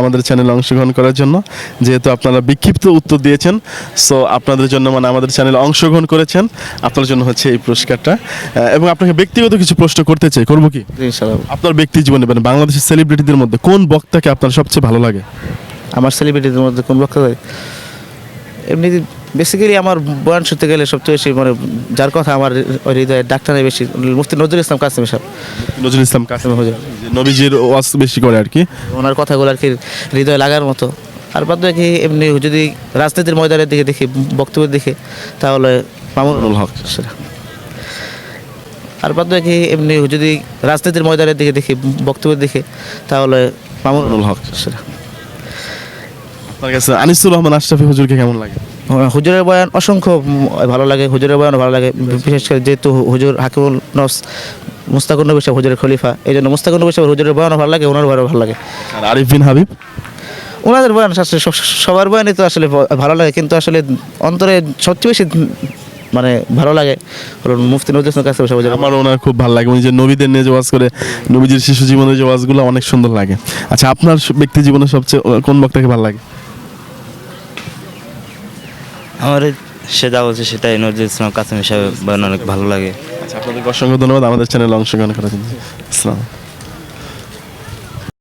আমাদের চ্যানেলে অংশগ্রহণ করার জন্য, যেহেতু আপনারা বিক্ষিপ্ত উত্তর দিয়েছেন, সো আপনাদের জন্য মানে আমাদের চ্যানেলে অংশগ্রহণ করেছেন, আপনার জন্য হচ্ছে এই পুরস্কারটা। এবং আপনাকে ব্যক্তিগত কিছু প্রশ্ন করতে চাই, করবো কি? ইনশাআল্লাহ। আপনার ব্যক্তি জীবনে মানে বাংলাদেশের সেলিব্রিটিদের মধ্যে কোন বক্তাকে আপনার সবচেয়ে ভালো লাগে? আমার সেলিব্রিটিদের মধ্যে কোন বক্তা হয়? এমনি বেসিক্যালি আমার বয়ান শুনতে গেলে সবচেয়ে বেশি মানে যার কথা আমার ওই হৃদয়ে ডাক্তারের বেশি মুফতি নজরুল ইসলাম কাসেম সাহেব। নজরুল ইসলাম কাসেম হুজুর। যে নবীজির ওয়াজ বেশি করে আর কি। ওনার কথাগুলো আর কি হৃদয়ে লাগার মতো। আর বাদ বাকি এমনি যদি রাজনীতির ময়দানের দিকে দেখি, বক্তব্যের দিকে, তাহলে মামুনুল হক সেটা। আর বাদ বাকি এমনি যদি রাজনীতির ময়দানের দিকে দেখি, বক্তব্যের দিকে, তাহলে মামুনুল হক সেটা। আপনার কাছে আনিসুর রহমান আশরাফি হুজুরকে কেমন লাগে? হুজুরের বয়ান অসংখ্য ভালো লাগে, হুজুরের বয়ানও ভালো লাগে, বিশেষ করে যেহেতু হুজুর হাকিমুল নফস মুস্তাকুর নবী সাহেব হুজুরের খলিফা, এই জন্য মুস্তাকুর নবী সাহেব হুজুরের বয়ানও ভালো লাগে, ওনার বয়ানও ভালো লাগে। আর আরিফ বিন হাবিব? ওনাদের বয়ান আসলে সবার বয়ানই তো আসলে ভালো লাগে, কিন্তু আসলে অন্তরে সবচেয়ে বেশি মানে ভালো লাগে হলো মুফতি নজরুল ইসলাম কাসেম সাহেব। আমার ওনার খুব ভালো লাগে, উনি যে নবীদের নিয়ে যে ওয়াজ করে, নবীজির শিশু জীবনের যে ওয়াজগুলো অনেক সুন্দর লাগে। আচ্ছা, আপনার ব্যক্তি জীবনে সবচেয়ে কোন বক্তাকে ভালো লাগে? আমার সেটা বলছে সেটাই, নজরুল ইসলাম কাসেম সাহেব অনেক ভালো লাগে। আচ্ছা, আপনাদেরকে অসংখ্য ধন্যবাদ আমাদের চ্যানেলে অংশগ্রহণ করার জন্য। আসসালাম।